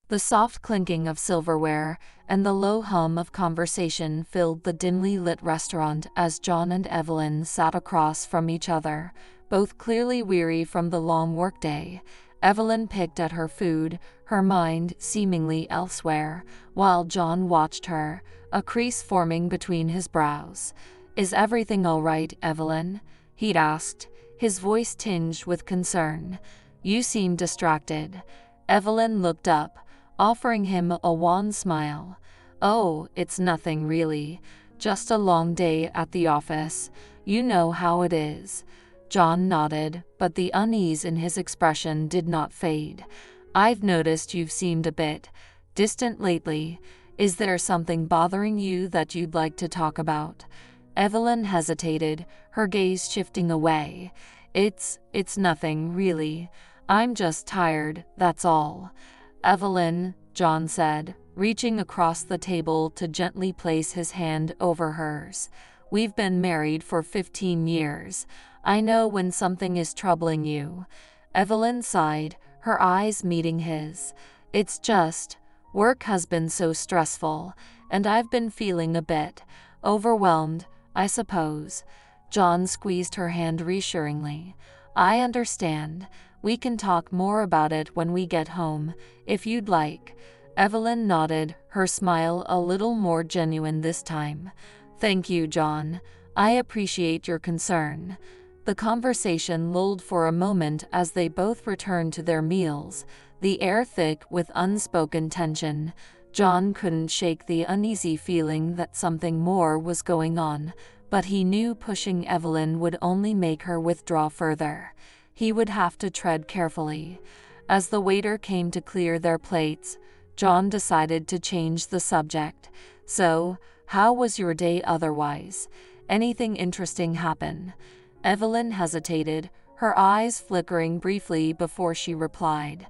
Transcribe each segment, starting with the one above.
The soft clinking of silverware and the low hum of conversation filled the dimly lit restaurant as John and Evelyn sat across from each other, both clearly weary from the long workday. Evelyn picked at her food, her mind seemingly elsewhere, while John watched her, a crease forming between his brows. "Is everything all right, Evelyn?" he'd asked, his voice tinged with concern. "You seem distracted." Evelyn looked up, offering him a wan smile. "Oh, it's nothing really. Just a long day at the office. You know how it is." John nodded, but the unease in his expression did not fade. "I've noticed you've seemed a bit distant lately. Is there something bothering you that you'd like to talk about?" Evelyn hesitated, her gaze shifting away. It's nothing, really. I'm just tired, that's all." "Evelyn," John said, reaching across the table to gently place his hand over hers. "We've been married for 15 years. I know when something is troubling you." Evelyn sighed, her eyes meeting his. "It's just, work has been so stressful, and I've been feeling a bit overwhelmed, I suppose." John squeezed her hand reassuringly. "I understand. We can talk more about it when we get home, if you'd like." Evelyn nodded, her smile a little more genuine this time. "Thank you, John. I appreciate your concern." The conversation lulled for a moment as they both returned to their meals, the air thick with unspoken tension. John couldn't shake the uneasy feeling that something more was going on, but he knew pushing Evelyn would only make her withdraw further. He would have to tread carefully. As the waiter came to clear their plates, John decided to change the subject. "So, how was your day otherwise? Anything interesting happen?" Evelyn hesitated, her eyes flickering briefly before she replied.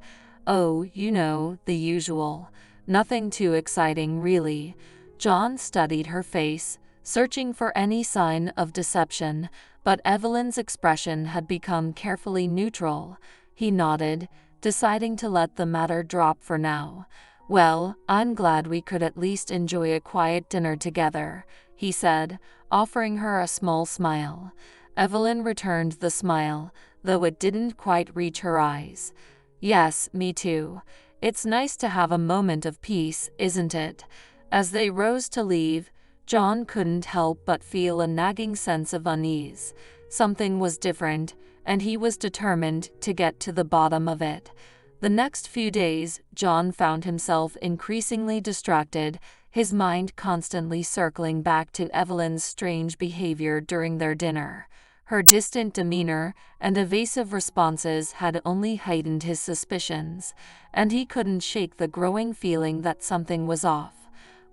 "Oh, you know, the usual. Nothing too exciting, really." John studied her face, searching for any sign of deception, but Evelyn's expression had become carefully neutral. He nodded, deciding to let the matter drop for now. "Well, I'm glad we could at least enjoy a quiet dinner together," he said, offering her a small smile. Evelyn returned the smile, though it didn't quite reach her eyes. "Yes, me too. It's nice to have a moment of peace, isn't it?" As they rose to leave, John couldn't help but feel a nagging sense of unease. Something was different, and he was determined to get to the bottom of it. The next few days, John found himself increasingly distracted, his mind constantly circling back to Evelyn's strange behavior during their dinner. Her distant demeanor and evasive responses had only heightened his suspicions, and he couldn't shake the growing feeling that something was off.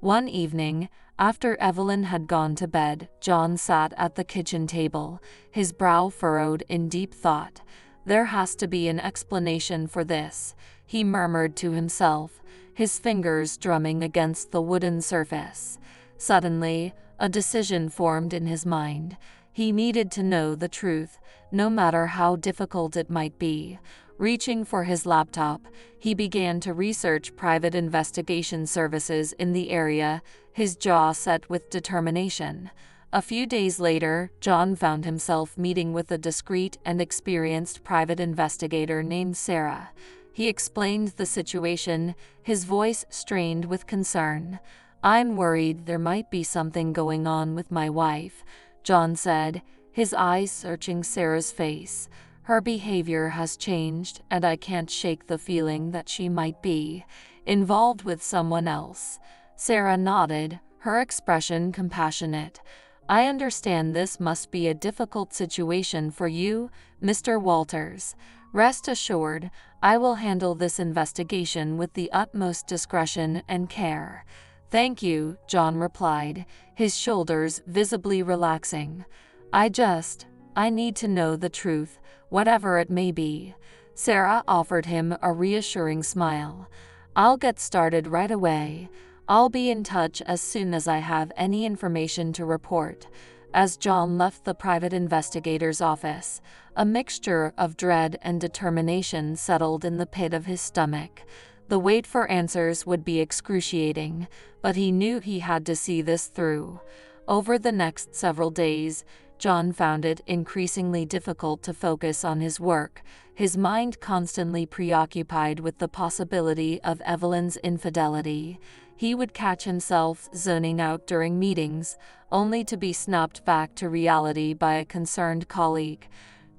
One evening, after Evelyn had gone to bed, John sat at the kitchen table, his brow furrowed in deep thought. "There has to be an explanation for this," he murmured to himself, his fingers drumming against the wooden surface. Suddenly, a decision formed in his mind. He needed to know the truth, no matter how difficult it might be. Reaching for his laptop, he began to research private investigation services in the area, his jaw set with determination. A few days later, John found himself meeting with a discreet and experienced private investigator named Sarah. He explained the situation, his voice strained with concern. "I'm worried there might be something going on with my wife," John said, his eyes searching Sarah's face. "Her behavior has changed, and I can't shake the feeling that she might be involved with someone else." Sarah nodded, her expression compassionate. "I understand this must be a difficult situation for you, Mr. Walters. Rest assured, I will handle this investigation with the utmost discretion and care." "Thank you," John replied, his shoulders visibly relaxing. I need to know the truth, whatever it may be." Sarah offered him a reassuring smile. "I'll get started right away. I'll be in touch as soon as I have any information to report." As John left the private investigator's office, a mixture of dread and determination settled in the pit of his stomach. The wait for answers would be excruciating, but he knew he had to see this through. Over the next several days, John found it increasingly difficult to focus on his work, his mind constantly preoccupied with the possibility of Evelyn's infidelity. He would catch himself zoning out during meetings, only to be snapped back to reality by a concerned colleague.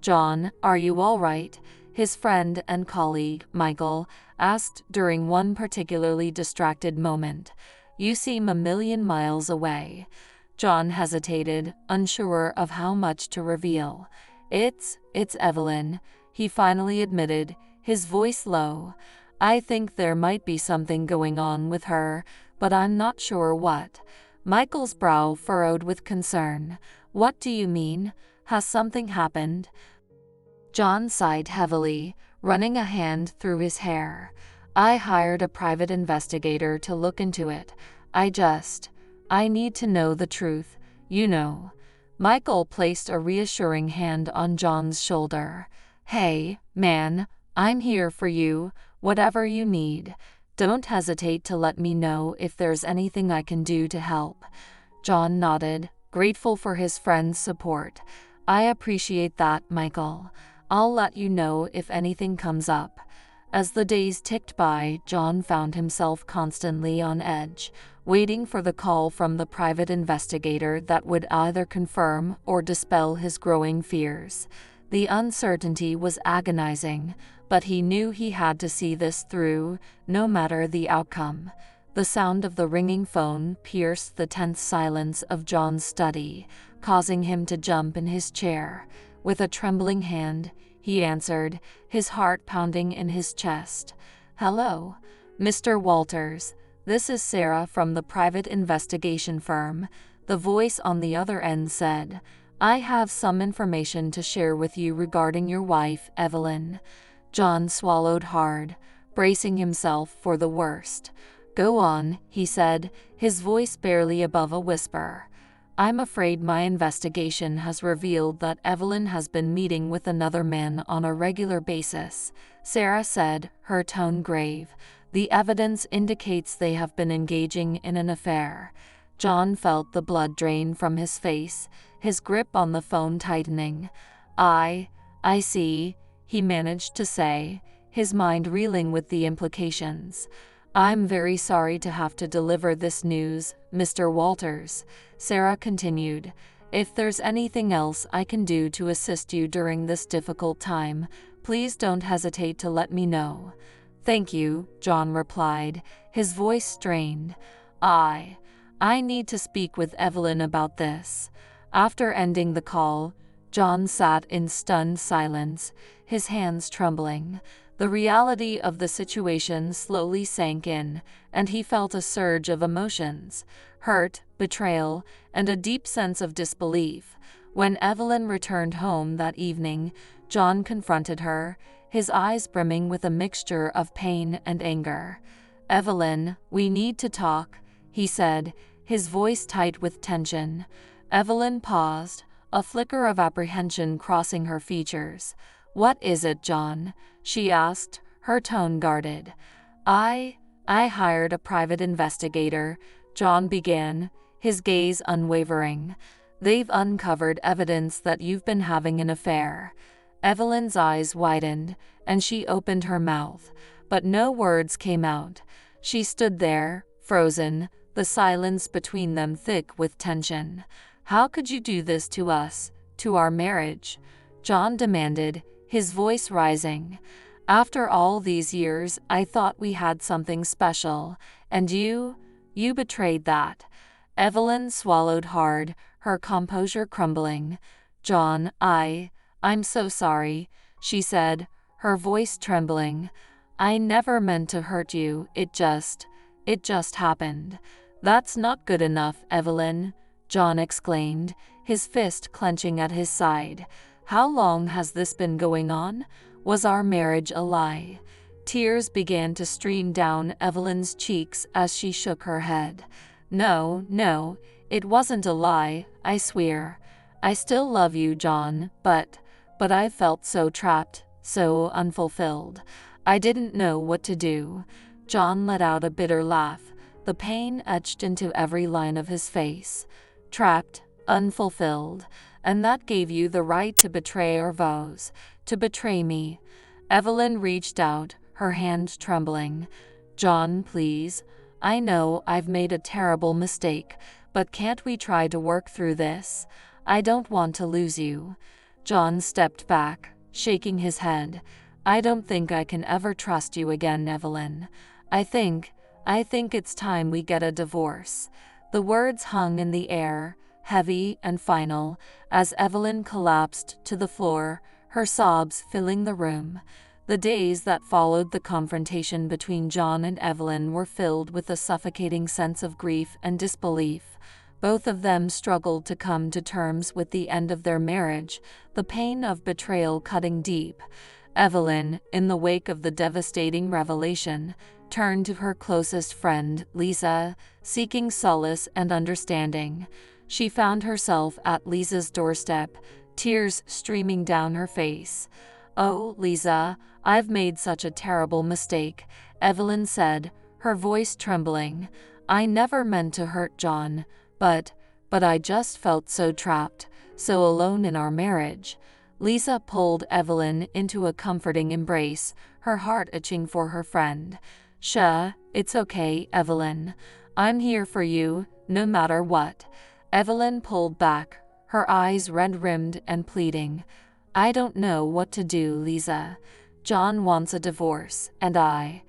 "John, are you all right?" his friend and colleague, Michael, asked during one particularly distracted moment. "You seem a million miles away." John hesitated, unsure of how much to reveal. It's Evelyn," he finally admitted, his voice low. "I think there might be something going on with her, but I'm not sure what." Michael's brow furrowed with concern. "What do you mean? Has something happened?" John sighed heavily, running a hand through his hair. "I hired a private investigator to look into it. I need to know the truth, you know." Michael placed a reassuring hand on John's shoulder. "Hey, man, I'm here for you, whatever you need. Don't hesitate to let me know if there's anything I can do to help." John nodded, grateful for his friend's support. "I appreciate that, Michael. I'll let you know if anything comes up." As the days ticked by, John found himself constantly on edge, waiting for the call from the private investigator that would either confirm or dispel his growing fears. The uncertainty was agonizing, but he knew he had to see this through, no matter the outcome. The sound of the ringing phone pierced the tense silence of John's study, causing him to jump in his chair. With a trembling hand, he answered, his heart pounding in his chest. "Hello, Mr. Walters. This is Sarah from the private investigation firm," the voice on the other end said. "I have some information to share with you regarding your wife, Evelyn." John swallowed hard, bracing himself for the worst. "Go on," he said, his voice barely above a whisper. "I'm afraid my investigation has revealed that Evelyn has been meeting with another man on a regular basis," Sarah said, her tone grave. "The evidence indicates they have been engaging in an affair." John felt the blood drain from his face, his grip on the phone tightening. I see," he managed to say, his mind reeling with the implications. "I'm very sorry to have to deliver this news, Mr. Walters," Sarah continued. "If there's anything else I can do to assist you during this difficult time, please don't hesitate to let me know." "Thank you," John replied, his voice strained. I need to speak with Evelyn about this." After ending the call, John sat in stunned silence, his hands trembling. The reality of the situation slowly sank in, and he felt a surge of emotions: hurt, betrayal, and a deep sense of disbelief. When Evelyn returned home that evening, John confronted her, his eyes brimming with a mixture of pain and anger. "Evelyn, we need to talk," he said, his voice tight with tension. Evelyn paused, a flicker of apprehension crossing her features. "What is it, John?" she asked, her tone guarded. I hired a private investigator," John began, his gaze unwavering. "They've uncovered evidence that you've been having an affair." Evelyn's eyes widened, and she opened her mouth, but no words came out. She stood there, frozen, the silence between them thick with tension. "How could you do this to us, to our marriage?" John demanded, his voice rising. "After all these years, I thought we had something special, and you betrayed that." Evelyn swallowed hard, her composure crumbling. "John, I'm so sorry," she said, her voice trembling. "I never meant to hurt you, it just happened." "That's not good enough, Evelyn," John exclaimed, his fist clenching at his side. "How long has this been going on? Was our marriage a lie?" Tears began to stream down Evelyn's cheeks as she shook her head. No, it wasn't a lie, I swear. I still love you, John, but I felt so trapped, so unfulfilled. I didn't know what to do." John let out a bitter laugh, the pain etched into every line of his face. Trapped, unfulfilled, and that gave you the right to betray our vows, to betray me. Evelyn reached out, her hand trembling. John, please. I know I've made a terrible mistake, but can't we try to work through this? I don't want to lose you. John stepped back, shaking his head. I don't think I can ever trust you again, Evelyn. I think it's time we get a divorce. The words hung in the air, heavy and final, as Evelyn collapsed to the floor, her sobs filling the room. The days that followed the confrontation between John and Evelyn were filled with a suffocating sense of grief and disbelief. Both of them struggled to come to terms with the end of their marriage, the pain of betrayal cutting deep. Evelyn, in the wake of the devastating revelation, turned to her closest friend, Lisa, seeking solace and understanding. She found herself at Lisa's doorstep, tears streaming down her face. "Oh, Lisa, I've made such a terrible mistake," Evelyn said, her voice trembling. "I never meant to hurt John, but I just felt so trapped, so alone in our marriage." Lisa pulled Evelyn into a comforting embrace, her heart itching for her friend. "Shh, it's okay, Evelyn. I'm here for you, no matter what." Evelyn pulled back, her eyes red-rimmed and pleading. "I don't know what to do, Lisa. John wants a divorce, and I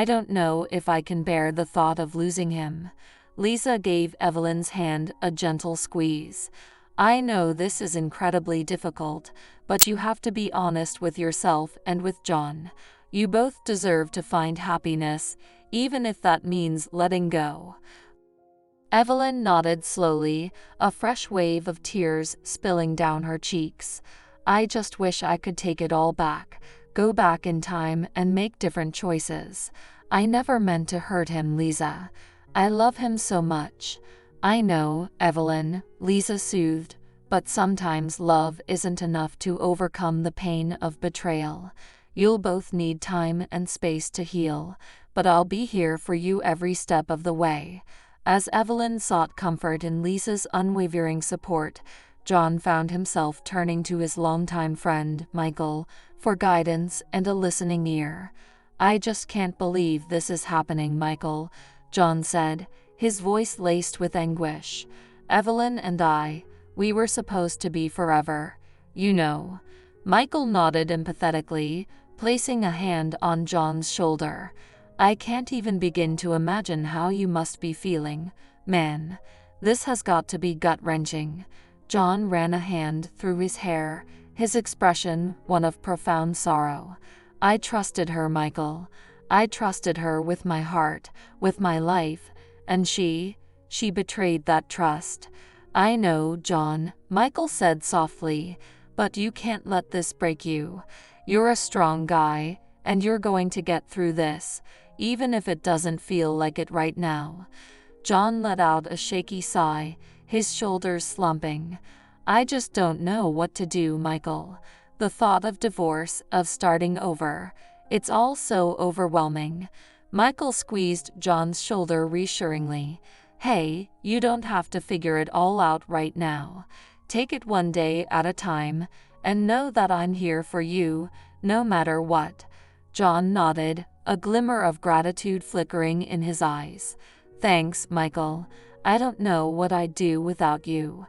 don't know if I can bear the thought of losing him." Lisa gave Evelyn's hand a gentle squeeze. "I know this is incredibly difficult, but you have to be honest with yourself and with John. You both deserve to find happiness, even if that means letting go." Evelyn nodded slowly, a fresh wave of tears spilling down her cheeks. "I just wish I could take it all back, go back in time and make different choices. I never meant to hurt him, Lisa. I love him so much." "I know, Evelyn," Lisa soothed, "but sometimes love isn't enough to overcome the pain of betrayal. You'll both need time and space to heal, but I'll be here for you every step of the way." As Evelyn sought comfort in Lisa's unwavering support, John found himself turning to his longtime friend, Michael, for guidance and a listening ear. "I just can't believe this is happening, Michael," John said, his voice laced with anguish. "Evelyn and we were supposed to be forever, you know." Michael nodded empathetically, placing a hand on John's shoulder. "I can't even begin to imagine how you must be feeling, man. This has got to be gut-wrenching." John ran a hand through his hair, his expression one of profound sorrow. "I trusted her, Michael. I trusted her with my heart, with my life, and she betrayed that trust." "I know, John," Michael said softly, "but you can't let this break you. You're a strong guy, and you're going to get through this, even if it doesn't feel like it right now." John let out a shaky sigh, his shoulders slumping. "I just don't know what to do, Michael. The thought of divorce, of starting over, it's all so overwhelming." Michael squeezed John's shoulder reassuringly. "Hey, you don't have to figure it all out right now. Take it one day at a time, and know that I'm here for you, no matter what." John nodded, a glimmer of gratitude flickering in his eyes. "Thanks, Michael. I don't know what I'd do without you."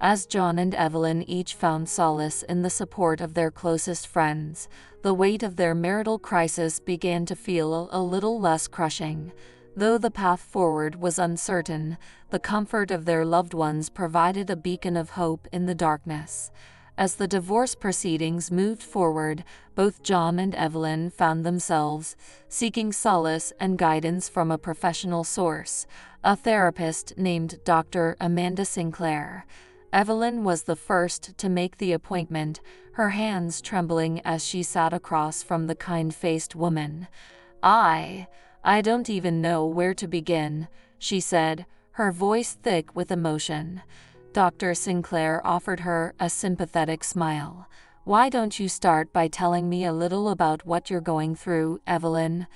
As John and Evelyn each found solace in the support of their closest friends, the weight of their marital crisis began to feel a little less crushing. Though the path forward was uncertain, the comfort of their loved ones provided a beacon of hope in the darkness. As the divorce proceedings moved forward, both John and Evelyn found themselves seeking solace and guidance from a professional source, a therapist named Dr. Amanda Sinclair. Evelyn was the first to make the appointment, her hands trembling as she sat across from the kind-faced woman. I don't even know where to begin," she said, her voice thick with emotion. Dr. Sinclair offered her a sympathetic smile. "Why don't you start by telling me a little about what you're going through, Evelyn?"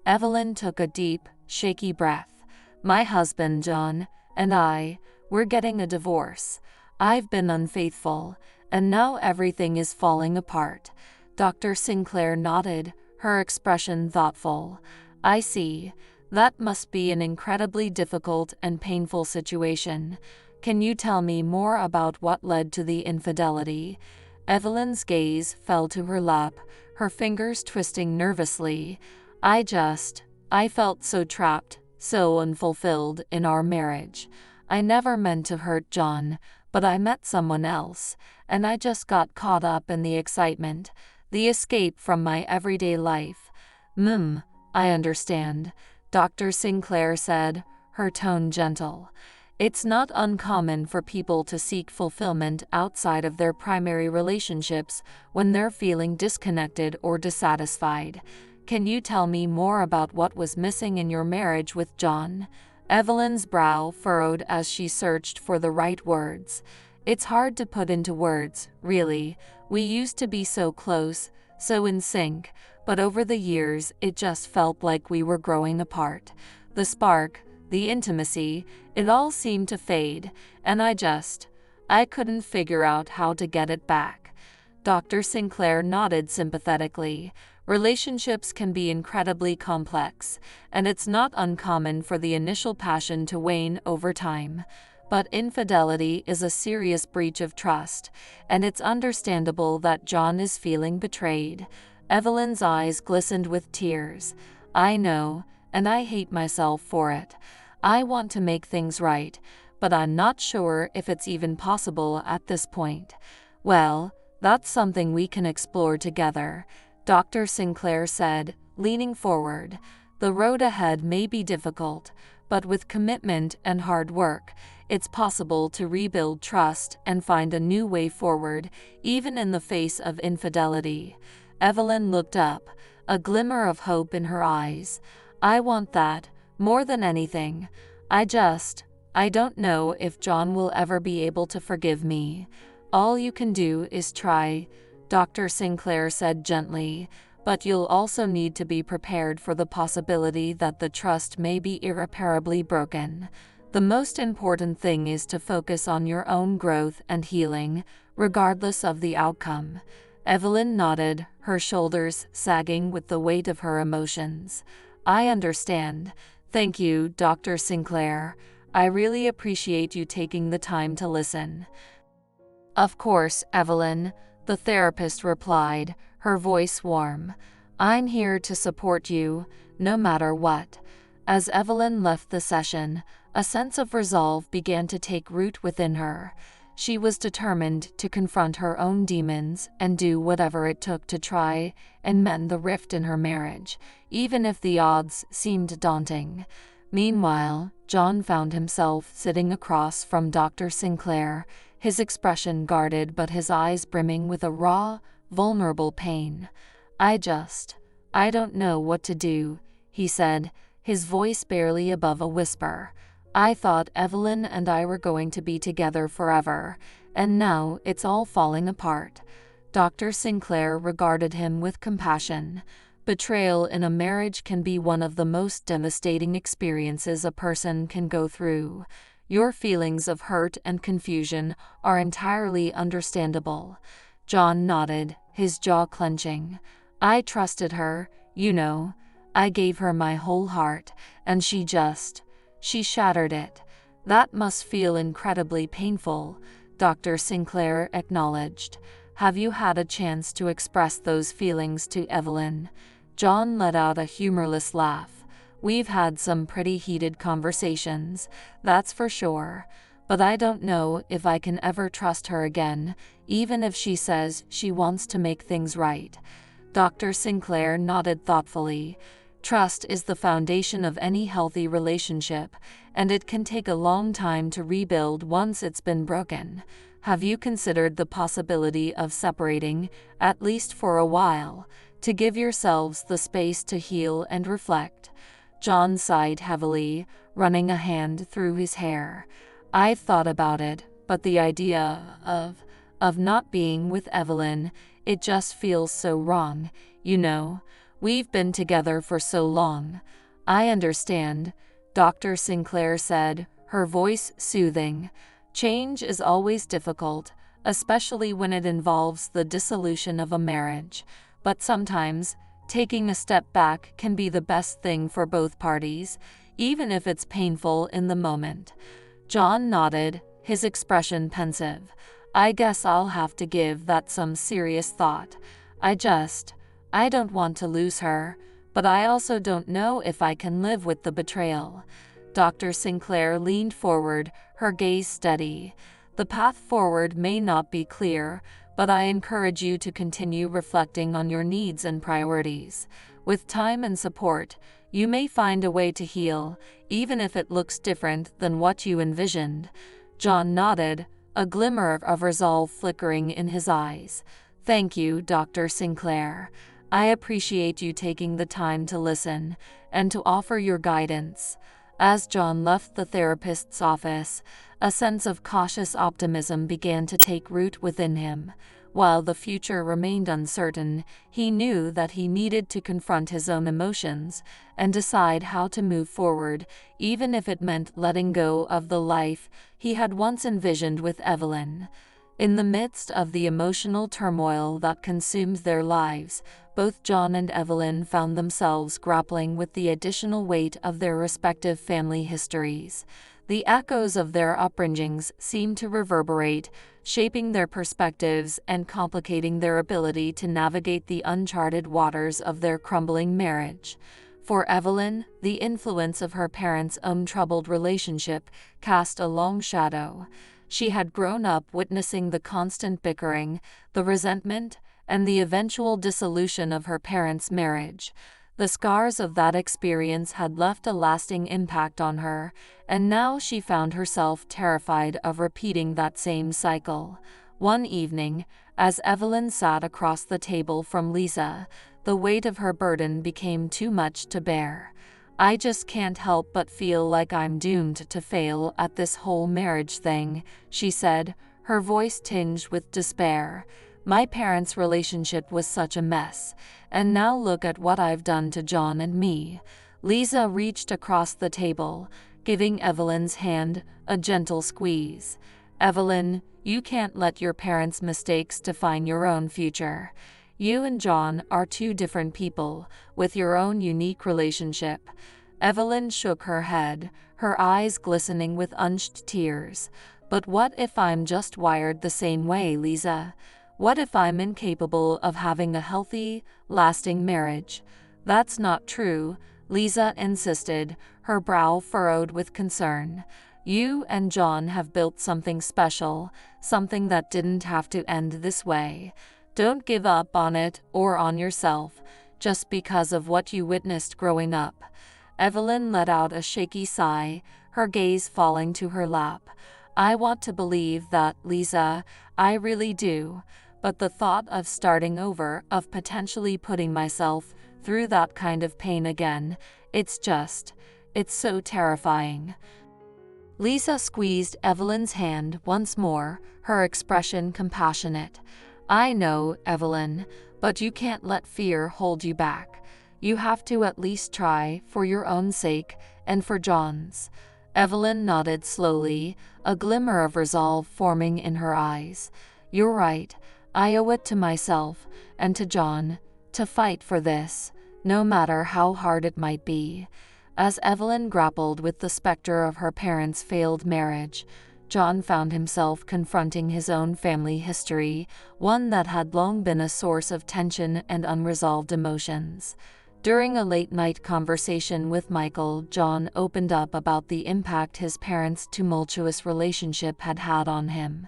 Evelyn took a deep, shaky breath. My husband, John, and we're getting a divorce. I've been unfaithful, and now everything is falling apart. Dr. Sinclair nodded, her expression thoughtful. I see. That must be an incredibly difficult and painful situation. Can you tell me more about what led to the infidelity? Evelyn's gaze fell to her lap, her fingers twisting nervously. I felt so trapped, so unfulfilled in our marriage. I never meant to hurt John, but I met someone else, and I just got caught up in the excitement, the escape from my everyday life. I understand, Dr. Sinclair said, her tone gentle. It's not uncommon for people to seek fulfillment outside of their primary relationships when they're feeling disconnected or dissatisfied. Can you tell me more about what was missing in your marriage with John? Evelyn's brow furrowed as she searched for the right words. It's hard to put into words, really. We used to be so close, so in sync, but over the years it just felt like we were growing apart. The spark, the intimacy, it all seemed to fade, and I couldn't figure out how to get it back. Dr. Sinclair nodded sympathetically. Relationships can be incredibly complex, and it's not uncommon for the initial passion to wane over time. But infidelity is a serious breach of trust, and it's understandable that John is feeling betrayed. Evelyn's eyes glistened with tears. I know, and I hate myself for it. I want to make things right, but I'm not sure if it's even possible at this point. Well, that's something we can explore together, Dr. Sinclair said, leaning forward. The road ahead may be difficult, but with commitment and hard work, it's possible to rebuild trust and find a new way forward, even in the face of infidelity. Evelyn looked up, a glimmer of hope in her eyes. I want that, more than anything. I don't know if John will ever be able to forgive me. All you can do is try, Dr. Sinclair said gently, but you'll also need to be prepared for the possibility that the trust may be irreparably broken. The most important thing is to focus on your own growth and healing, regardless of the outcome. Evelyn nodded, her shoulders sagging with the weight of her emotions. I understand. Thank you, Dr. Sinclair. I really appreciate you taking the time to listen. Of course, Evelyn, the therapist replied, her voice warm. I'm here to support you, no matter what. As Evelyn left the session, a sense of resolve began to take root within her. She was determined to confront her own demons and do whatever it took to try and mend the rift in her marriage, even if the odds seemed daunting. Meanwhile, John found himself sitting across from Dr. Sinclair, his expression guarded but his eyes brimming with a raw, vulnerable pain. I don't know what to do, he said, his voice barely above a whisper. I thought Evelyn and I were going to be together forever, and now it's all falling apart. Dr. Sinclair regarded him with compassion. Betrayal in a marriage can be one of the most devastating experiences a person can go through. Your feelings of hurt and confusion are entirely understandable. John nodded, his jaw clenching. I trusted her, you know. I gave her my whole heart, and she shattered it. That must feel incredibly painful, Dr. Sinclair acknowledged. Have you had a chance to express those feelings to Evelyn? John let out a humorless laugh. We've had some pretty heated conversations, that's for sure. But I don't know if I can ever trust her again, even if she says she wants to make things right. Dr. Sinclair nodded thoughtfully. Trust is the foundation of any healthy relationship, and it can take a long time to rebuild once it's been broken. Have you considered the possibility of separating, at least for a while, to give yourselves the space to heal and reflect? John sighed heavily, running a hand through his hair. I've thought about it, but the idea of not being with Evelyn, it just feels so wrong, you know. We've been together for so long. I understand, Dr. Sinclair said, her voice soothing. Change is always difficult, especially when it involves the dissolution of a marriage. But sometimes, taking a step back can be the best thing for both parties, even if it's painful in the moment. John nodded, his expression pensive. I guess I'll have to give that some serious thought. I don't want to lose her, but I also don't know if I can live with the betrayal. Dr. Sinclair leaned forward, her gaze steady. The path forward may not be clear, but I encourage you to continue reflecting on your needs and priorities. With time and support, you may find a way to heal, even if it looks different than what you envisioned. John nodded, a glimmer of resolve flickering in his eyes. Thank you, Dr. Sinclair. I appreciate you taking the time to listen and to offer your guidance. As John left the therapist's office, a sense of cautious optimism began to take root within him. While the future remained uncertain, he knew that he needed to confront his own emotions and decide how to move forward, even if it meant letting go of the life he had once envisioned with Evelyn. In the midst of the emotional turmoil that consumed their lives, both John and Evelyn found themselves grappling with the additional weight of their respective family histories. The echoes of their upbringings seemed to reverberate, shaping their perspectives and complicating their ability to navigate the uncharted waters of their crumbling marriage. For Evelyn, the influence of her parents' own troubled relationship cast a long shadow. She had grown up witnessing the constant bickering, the resentment, and the eventual dissolution of her parents' marriage. The scars of that experience had left a lasting impact on her, and now she found herself terrified of repeating that same cycle. One evening, as Evelyn sat across the table from Lisa, the weight of her burden became too much to bear. I just can't help but feel like I'm doomed to fail at this whole marriage thing, she said, her voice tinged with despair. My parents' relationship was such a mess, and now look at what I've done to John and me. Lisa reached across the table, giving Evelyn's hand a gentle squeeze. Evelyn, you can't let your parents' mistakes define your own future. You and John are two different people, with your own unique relationship. Evelyn shook her head, her eyes glistening with unshed tears. But what if I'm just wired the same way, Lisa? What if I'm incapable of having a healthy, lasting marriage? That's not true, Lisa insisted, her brow furrowed with concern. You and John have built something special, something that didn't have to end this way. Don't give up on it or on yourself, just because of what you witnessed growing up. Evelyn let out a shaky sigh, her gaze falling to her lap. I want to believe that, Lisa, I really do. But the thought of starting over, of potentially putting myself through that kind of pain again, it's so terrifying. Lisa squeezed Evelyn's hand once more, her expression compassionate. I know, Evelyn, but you can't let fear hold you back. You have to at least try, for your own sake, and for John's. Evelyn nodded slowly, a glimmer of resolve forming in her eyes. You're right, I owe it to myself, and to John, to fight for this, no matter how hard it might be. As Evelyn grappled with the specter of her parents' failed marriage, John found himself confronting his own family history, one that had long been a source of tension and unresolved emotions. During a late-night conversation with Michael, John opened up about the impact his parents' tumultuous relationship had had on him.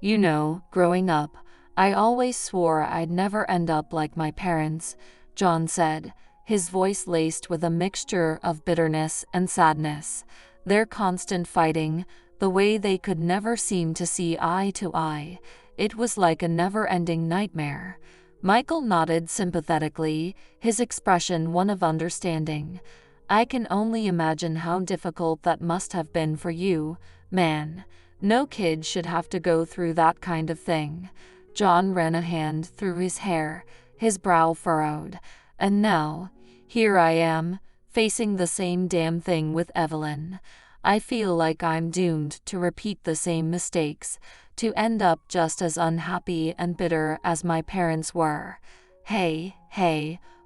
You know, growing up, I always swore I'd never end up like my parents, John said, his voice laced with a mixture of bitterness and sadness. Their constant fighting, the way they could never seem to see eye to eye, it was like a never-ending nightmare. Michael nodded sympathetically, his expression one of understanding. I can only imagine how difficult that must have been for you, man. No kid should have to go through that kind of thing. John ran a hand through his hair, his brow furrowed. And now, here I am, facing the same damn thing with Evelyn. I feel like I'm doomed to repeat the same mistakes, to end up just as unhappy and bitter as my parents were. Hey,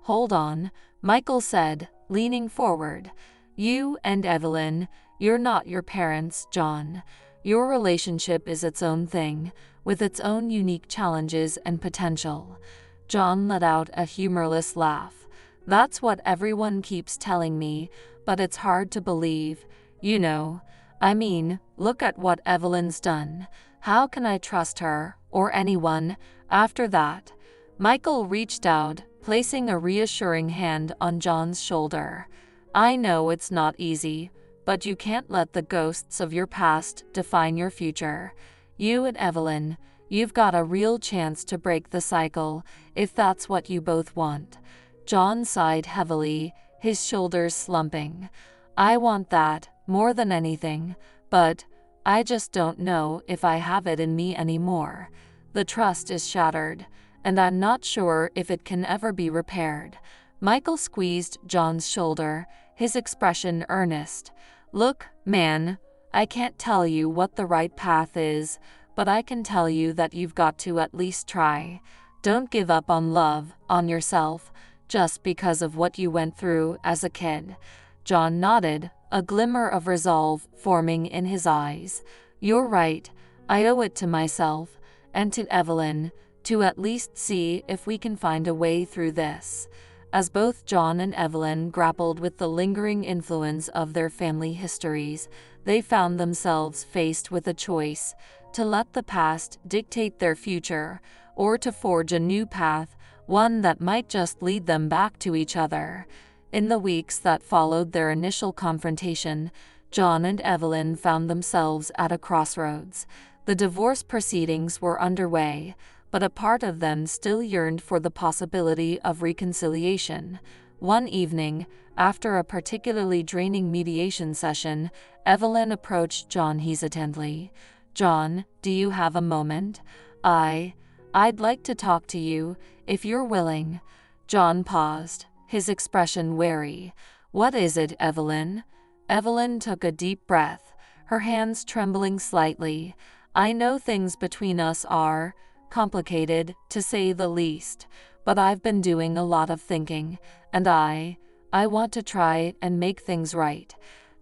hold on, Michael said, leaning forward. You and Evelyn, you're not your parents, John. Your relationship is its own thing, with its own unique challenges and potential. John let out a humorless laugh. That's what everyone keeps telling me, but it's hard to believe. You know, I mean, look at what Evelyn's done. How can I trust her, or anyone, after that? Michael reached out, placing a reassuring hand on John's shoulder. I know it's not easy, but you can't let the ghosts of your past define your future. You and Evelyn, you've got a real chance to break the cycle, if that's what you both want. John sighed heavily, his shoulders slumping. I want that, more than anything, but I just don't know if I have it in me anymore. The trust is shattered, and I'm not sure if it can ever be repaired. Michael squeezed John's shoulder, his expression earnest. Look, man, I can't tell you what the right path is, but I can tell you that you've got to at least try. Don't give up on love, on yourself, just because of what you went through as a kid. John nodded, a glimmer of resolve forming in his eyes. You're right, I owe it to myself, and to Evelyn, to at least see if we can find a way through this. As both John and Evelyn grappled with the lingering influence of their family histories, they found themselves faced with a choice: to let the past dictate their future, or to forge a new path, one that might just lead them back to each other. In the weeks that followed their initial confrontation, John and Evelyn found themselves at a crossroads. The divorce proceedings were underway, but a part of them still yearned for the possibility of reconciliation. One evening, after a particularly draining mediation session, Evelyn approached John hesitantly. John, do you have a moment? I'd like to talk to you, if you're willing. John paused, his expression wary. What is it, Evelyn? Evelyn took a deep breath, her hands trembling slightly. I know things between us are complicated, to say the least, but I've been doing a lot of thinking, and I want to try and make things right.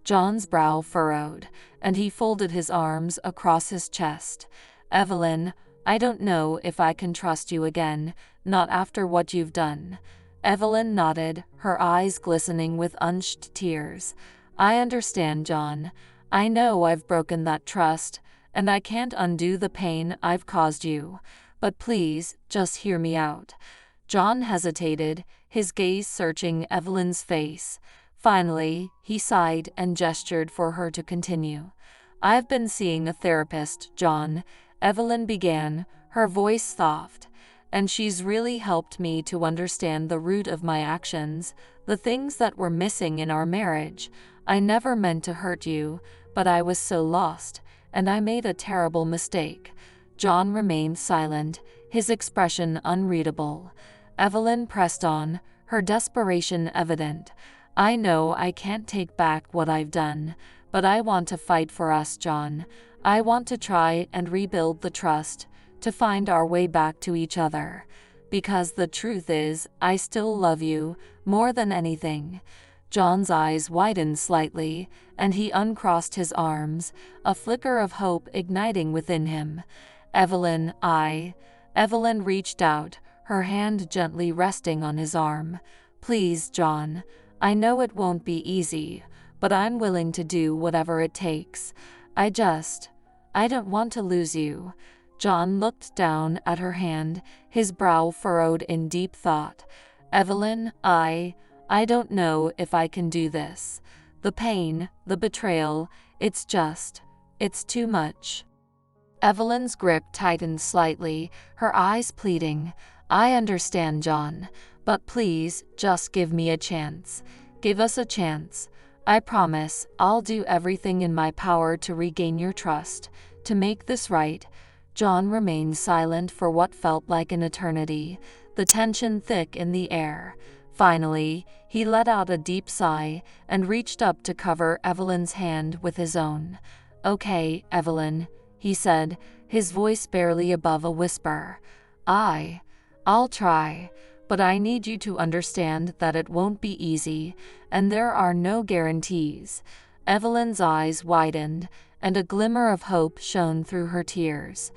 John's brow furrowed, and he folded his arms across his chest. Evelyn, I don't know if I can trust you again, not after what you've done. Evelyn nodded, her eyes glistening with unshed tears. I understand, John. I know I've broken that trust, and I can't undo the pain I've caused you. But please, just hear me out. John hesitated, his gaze searching Evelyn's face. Finally, he sighed and gestured for her to continue. I've been seeing a therapist, John, Evelyn began, her voice soft, and she's really helped me to understand the root of my actions, the things that were missing in our marriage. I never meant to hurt you, but I was so lost, and I made a terrible mistake. John remained silent, his expression unreadable. Evelyn pressed on, her desperation evident. I know I can't take back what I've done, but I want to fight for us, John. I want to try and rebuild the trust, to find our way back to each other. Because the truth is, I still love you, more than anything. John's eyes widened slightly, and he uncrossed his arms, a flicker of hope igniting within him. Evelyn reached out, her hand gently resting on his arm. Please, John, I know it won't be easy, but I'm willing to do whatever it takes. I don't want to lose you. John looked down at her hand, his brow furrowed in deep thought. Evelyn, I don't know if I can do this. The pain, the betrayal, it's too much. Evelyn's grip tightened slightly, her eyes pleading. I understand, John, but please, just give me a chance. Give us a chance. I promise I'll do everything in my power to regain your trust, to make this right. John remained silent for what felt like an eternity, the tension thick in the air. Finally, he let out a deep sigh and reached up to cover Evelyn's hand with his own. "Okay, Evelyn," he said, his voice barely above a whisper. I'll try, but I need you to understand that it won't be easy, and there are no guarantees." Evelyn's eyes widened, and a glimmer of hope shone through her tears.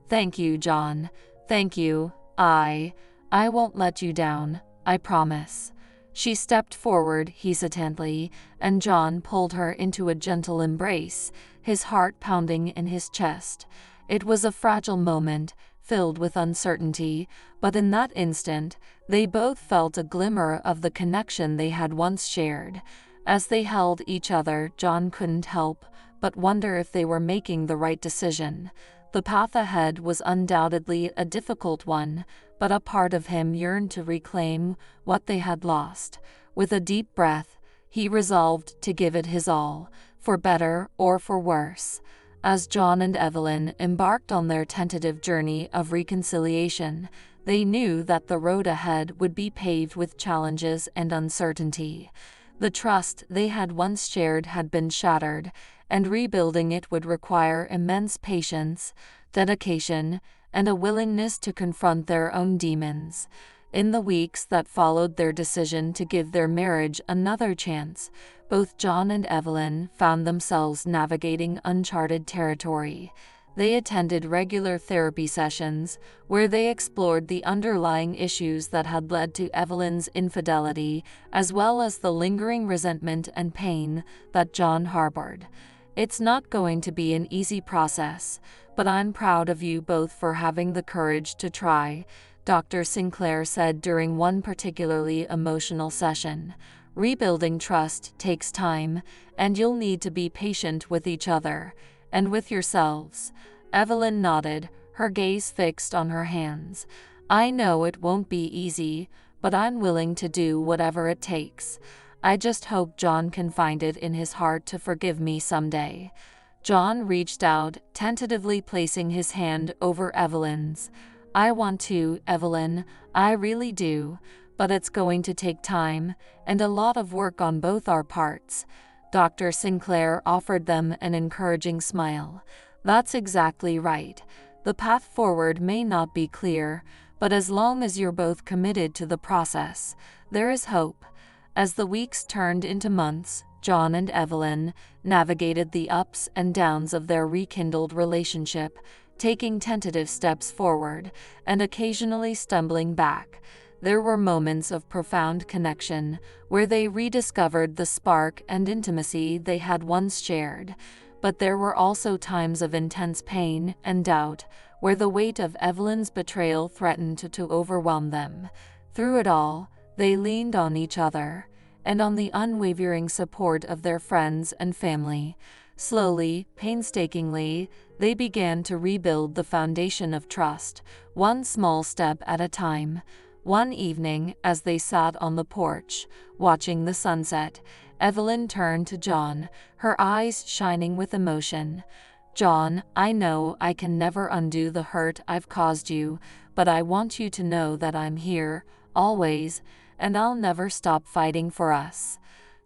"Thank you, John. Thank you. I won't let you down, I promise." She stepped forward hesitantly, and John pulled her into a gentle embrace, his heart pounding in his chest. It was a fragile moment, filled with uncertainty, but in that instant, they both felt a glimmer of the connection they had once shared. As they held each other, John couldn't help but wonder if they were making the right decision. The path ahead was undoubtedly a difficult one, but a part of him yearned to reclaim what they had lost. With a deep breath, he resolved to give it his all, for better or for worse. As John and Evelyn embarked on their tentative journey of reconciliation, they knew that the road ahead would be paved with challenges and uncertainty. The trust they had once shared had been shattered, and rebuilding it would require immense patience, dedication, and a willingness to confront their own demons. In the weeks that followed their decision to give their marriage another chance, both John and Evelyn found themselves navigating uncharted territory. They attended regular therapy sessions, where they explored the underlying issues that had led to Evelyn's infidelity, as well as the lingering resentment and pain that John harbored. "It's not going to be an easy process, but I'm proud of you both for having the courage to try," Dr. Sinclair said during one particularly emotional session. "Rebuilding trust takes time, and you'll need to be patient with each other, and with yourselves." Evelyn nodded, her gaze fixed on her hands. "I know it won't be easy, but I'm willing to do whatever it takes. I just hope John can find it in his heart to forgive me someday." John reached out, tentatively placing his hand over Evelyn's. "I want to, Evelyn, I really do, but it's going to take time, and a lot of work on both our parts." Dr. Sinclair offered them an encouraging smile. "That's exactly right. The path forward may not be clear, but as long as you're both committed to the process, there is hope." As the weeks turned into months, John and Evelyn navigated the ups and downs of their rekindled relationship, taking tentative steps forward and occasionally stumbling back. There were moments of profound connection, where they rediscovered the spark and intimacy they had once shared. But there were also times of intense pain and doubt, where the weight of Evelyn's betrayal threatened to overwhelm them. Through it all, they leaned on each other, and on the unwavering support of their friends and family. Slowly, painstakingly, they began to rebuild the foundation of trust, one small step at a time. One evening, as they sat on the porch, watching the sunset, Evelyn turned to John, her eyes shining with emotion. "John, I know I can never undo the hurt I've caused you, but I want you to know that I'm here, always, and I'll never stop fighting for us."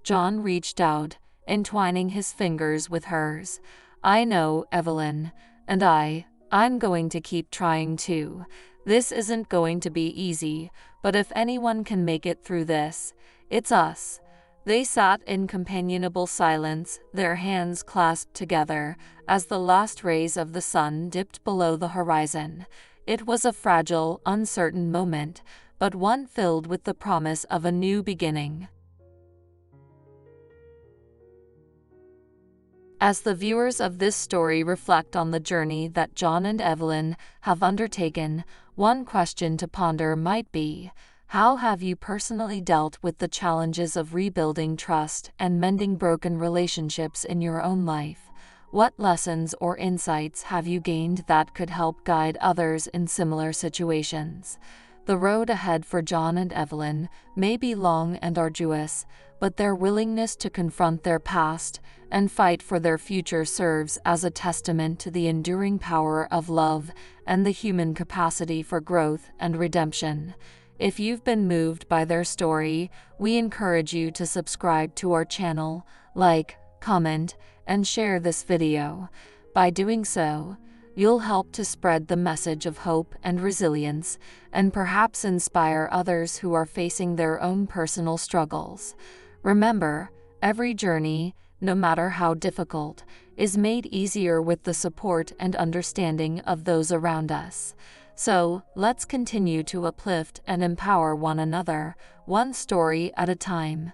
John reached out, entwining his fingers with hers. "I know, Evelyn, and I'm going to keep trying too. This isn't going to be easy, but if anyone can make it through this, it's us." They sat in companionable silence, their hands clasped together, as the last rays of the sun dipped below the horizon. It was a fragile, uncertain moment, but one filled with the promise of a new beginning. As the viewers of this story reflect on the journey that John and Evelyn have undertaken, one question to ponder might be, how have you personally dealt with the challenges of rebuilding trust and mending broken relationships in your own life? What lessons or insights have you gained that could help guide others in similar situations? The road ahead for John and Evelyn may be long and arduous, but their willingness to confront their past and fight for their future serves as a testament to the enduring power of love and the human capacity for growth and redemption. If you've been moved by their story, we encourage you to subscribe to our channel, like, comment, and share this video. By doing so, you'll help to spread the message of hope and resilience, and perhaps inspire others who are facing their own personal struggles. Remember, every journey, no matter how difficult, is made easier with the support and understanding of those around us. So, let's continue to uplift and empower one another, one story at a time.